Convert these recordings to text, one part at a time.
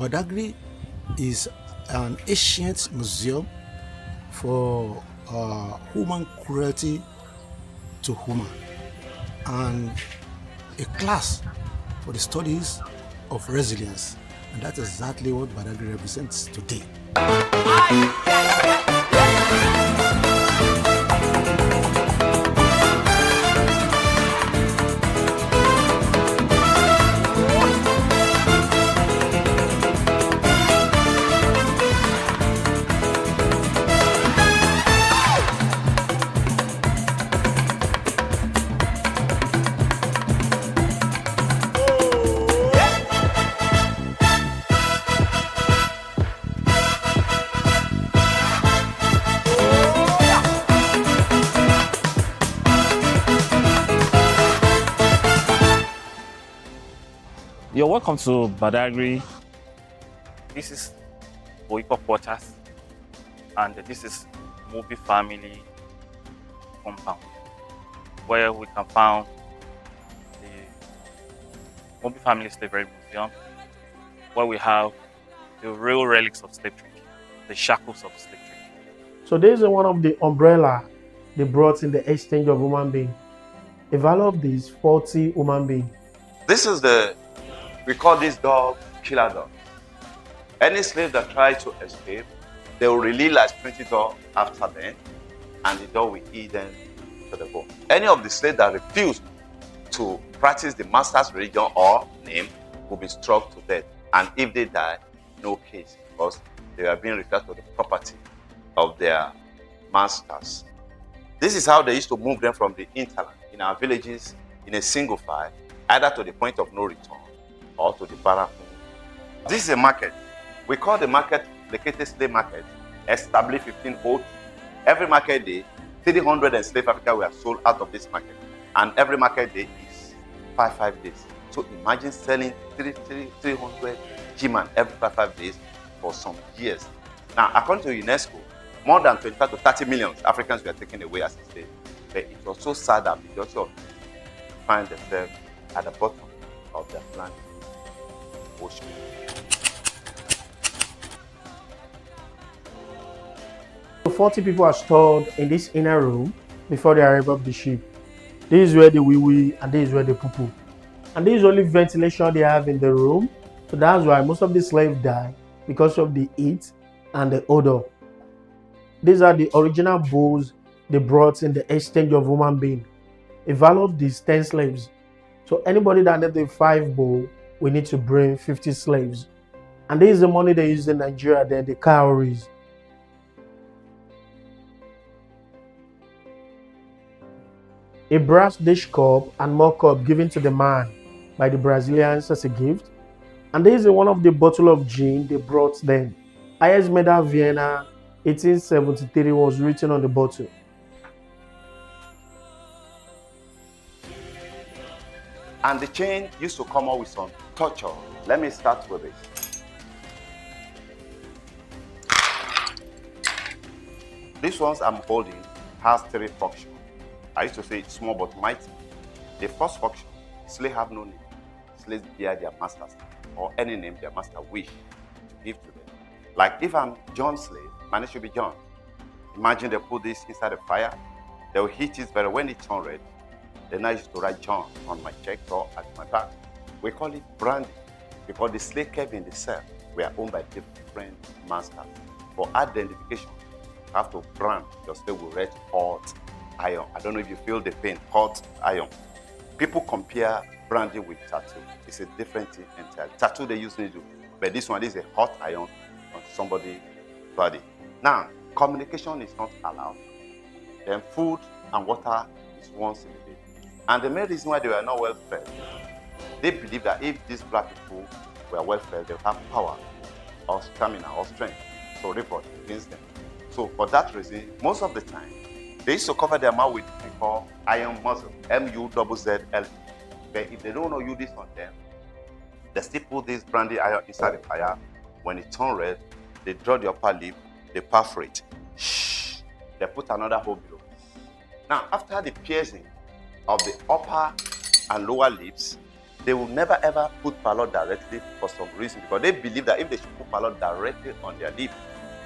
Badagry is an ancient museum for human cruelty to human, and a class for the studies of resilience. And that's exactly what Badagry represents today. You're welcome to Badagry. This is Boiko Quarters, and this is Mobi Family Compound, where we can find the Mobi Family Slavery Museum, where we have the real relics of slave trade, the shackles of slave trade. So this is one of the umbrella they brought in the exchange of human being. The value of this 40 human being. This is we call this dog killer dog. Any slave that tries to escape, they will release like 20 dogs after them, and the dog will eat them to the bone. Any of the slaves that refuse to practice the master's religion or name will be struck to death. And if they die, no case, because they are being referred to the property of their masters. This is how they used to move them from the hinterland in our villages in a single file, either to the point of no return or to the barrack. This is a market. We call the market Lekete Slave Market, established 1502. Every market day, 300 enslaved Africans were sold out of this market. And every market day is 5 days. So imagine selling 300 G-Man every 5 days for some years. Now, according to UNESCO, more than 25 to 30 million Africans were taken away as slaves. But it was so sad that majority of them find themselves at the bottom of the Atlantic Ocean. So 40 people are stored in this inner room before the arrival of the ship. This is where the wee and this is where the poo-poo. And this is only ventilation they have in the room. So that's why most of the slaves die, because of the heat and the odor. These are the original bowls they brought in the exchange of human being. A value of these 10 slaves. So anybody that needs a 5 bowl, we need to bring 50 slaves. And this is the money they use in Nigeria, then the cowries. A brass dish cup and more cup given to the man by the Brazilians as a gift. And this is one of the bottle of gin they brought then. Highest Medal Vienna 1873 was written on the bottle. And the chain used to come out with some torture. Let me start with this. These ones I'm holding has 3 functions. I used to say it's small but mighty. The first function, slaves have no name. Slaves bear their masters or any name their master wish to give to them. Like if I'm John's slave, my name should be John. Imagine they put this inside the fire. They will heat it, but when it's turns red, then I used to write John on my check or at my back. We call it branding because the slave kept in the cell were owned by different masters. For identification, you have to brand your slave with red hot iron. I don't know if you feel the pain, hot iron. People compare branding with tattoo. It's a different thing entirely. Tattoo they use needle, but this one is a hot iron on somebody's body. Now, communication is not allowed. Then food and water is once in a day. And the main reason why they were not well fed, they believe that if these black people were well fed, they would have power or stamina or strength to revolt against them. So for that reason, most of the time, they used to cover their mouth with what we call iron muzzle, M-U-Z-Z-L. But if they don't know you this on them, they still put this brandy iron inside the fire. When it turns red, they draw the upper lip, they perforate. Shh. They put another hole below. Now, after the piercing of the upper and lower lips, They will never ever put ballot directly for some reason, because they believe that if they should put ballot directly on their lip,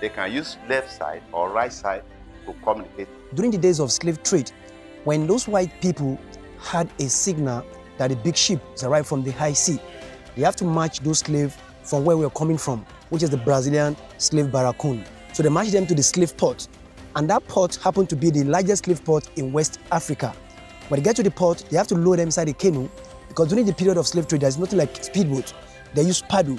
they can use left side or right side to communicate. During the days of slave trade, when those white people had a signal that a big ship has arrived from the high sea, they have to march those slaves from where we are coming from, which is the Brazilian slave barracoon. So they march them to the slave port. And that port happened to be the largest slave port in West Africa. When they get to the port, they have to load them inside a canoe, because during the period of slave trade, there's nothing like speedboat. They use paddle.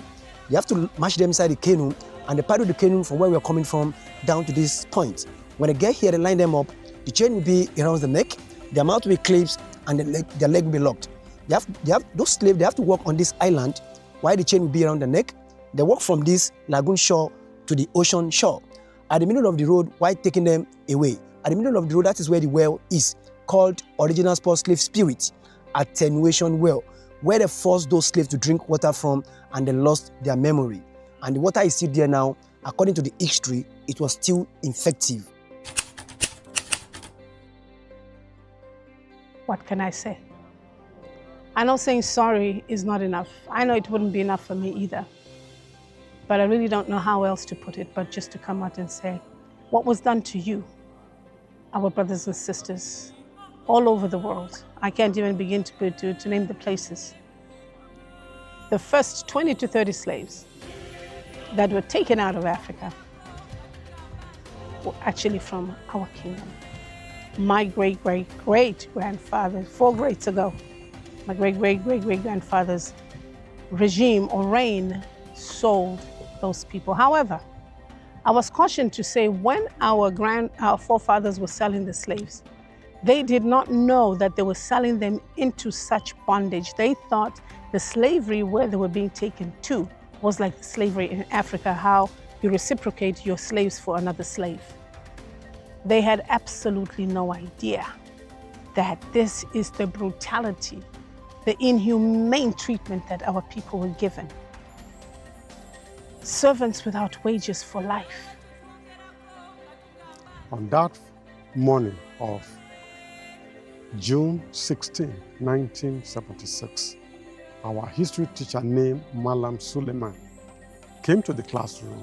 They have to march them inside the canoe, and they paddle the canoe from where we are coming from down to this point. When they get here, they line them up. The chain will be around the neck, their mouth will be clips, and their leg will be locked. Those slaves, they have to walk on this island while the chain will be around the neck. They walk from this lagoon shore to the ocean shore. At the middle of the road, while taking them away, at the middle of the road, that is where the well is, called Original Sport Slave Spirit Attenuation Well, where they forced those slaves to drink water from, and they lost their memory. And the water is still there now. According to the history, it was still effective. What can I say? I know saying sorry is not enough. I know it wouldn't be enough for me either. But I really don't know how else to put it, but just to come out and say, what was done to you, our brothers and sisters, all over the world. I can't even begin to name the places. The first 20 to 30 slaves that were taken out of Africa were actually from our kingdom. My great-great-great-grandfather, 4 greats ago, my great-great-great-great-grandfather's regime or reign sold those people. However, I was cautioned to say when our forefathers were selling the slaves, they did not know that they were selling them into such bondage. They thought the slavery where they were being taken to was like the slavery in Africa, how you reciprocate your slaves for another slave. They had absolutely no idea that this is the brutality, the inhumane treatment that our people were given. Servants without wages for life. On that morning of June 16, 1976, our history teacher named Malam Suleiman came to the classroom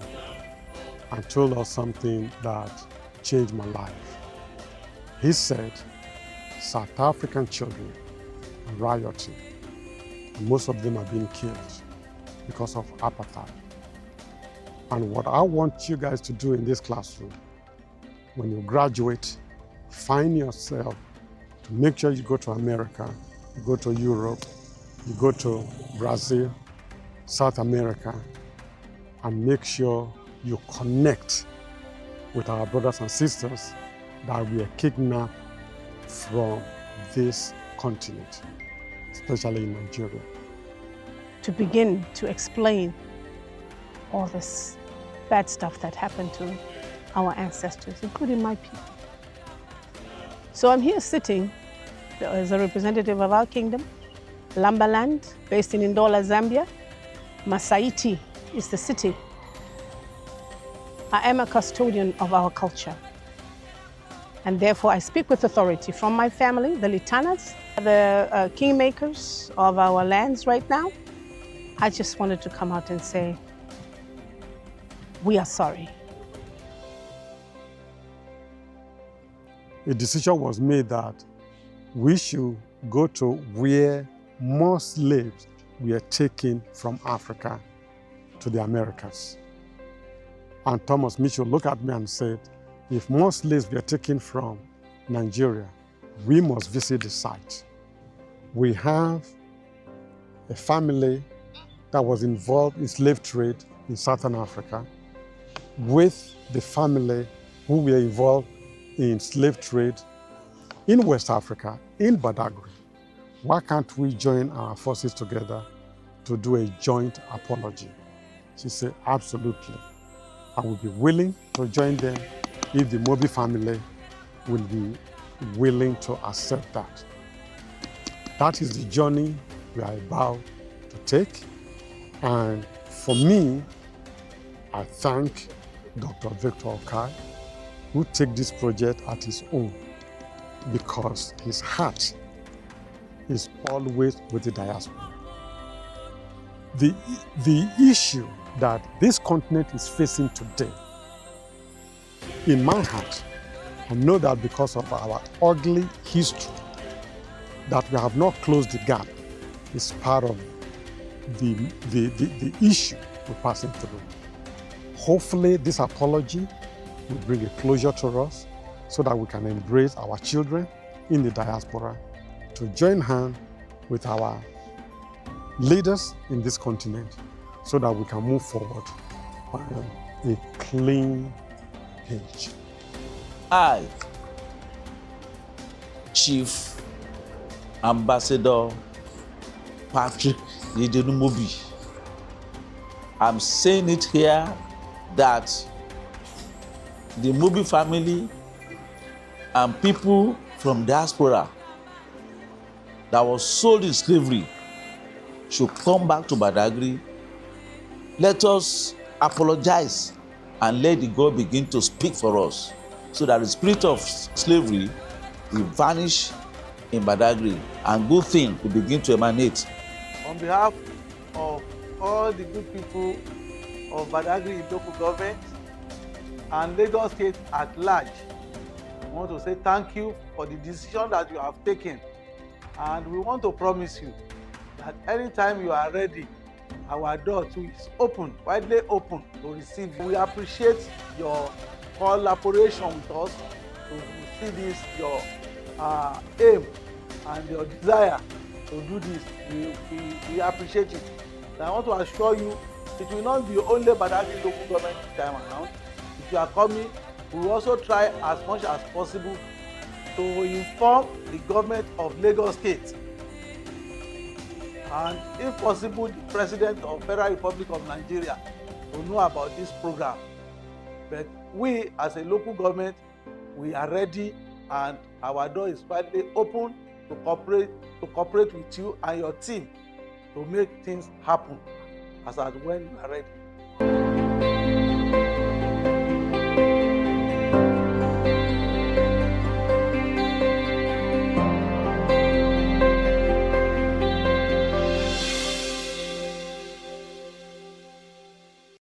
and told us something that changed my life. He said, South African children are rioting, and most of them are being killed because of apartheid. And what I want you guys to do in this classroom, when you graduate, find yourself to make sure you go to America, you go to Europe, you go to Brazil, South America, and make sure you connect with our brothers and sisters that we are kidnapped from this continent, especially in Nigeria. To begin to explain all this bad stuff that happened to our ancestors, including my people. So I'm here sitting as a representative of our kingdom, Lambaland, based in Ndola, Zambia. Masaiti is the city. I am a custodian of our culture. And therefore I speak with authority from my family, the Litanas, the kingmakers of our lands right now. I just wanted to come out and say, we are sorry. A decision was made that we should go to where more slaves were taken from Africa to the Americas. And Thomas Mitchell looked at me and said, if more slaves were taken from Nigeria, we must visit the site. We have a family that was involved in slave trade in Southern Africa with the family who were involved in slave trade in West Africa, in Badagry. Why can't we join our forces together to do a joint apology? She said, absolutely. I will be willing to join them if the Mobi family will be willing to accept that. That is the journey we are about to take. And for me, I thank Dr. Victor Okai, who take this project at his own, because his heart is always with the diaspora. the issue that this continent is facing today, in my heart, I know that because of our ugly history, that we have not closed the gap is part of the issue we're passing through. Hopefully, this apology will bring a closure to us so that we can embrace our children in the diaspora to join hands with our leaders in this continent so that we can move forward on a clean page. I, Chief Ambassador Patrick Yedenumubi, I'm saying it here that the Mubi family and people from diaspora that was sold in slavery should come back to Badagry. Let us apologize and let the God begin to speak for us so that the spirit of slavery will vanish in Badagry and good things will begin to emanate. On behalf of all the good people of Badagry local government and Lagos State at large, I want to say thank you for the decision that you have taken, and we want to promise you that anytime you are ready, our door too is open, widely open to receive you. We appreciate your collaboration with us to see this, your aim and your desire to do this. We appreciate it. And I want to assure you, it will not be only Badagry local government this time around. If you are coming, we will also try as much as possible to inform the government of Lagos State, and if possible, the President of Federal Republic of Nigeria to know about this program. But we, as a local government, we are ready, and our door is widely open to cooperate with you and your team to make things happen as and when you are ready.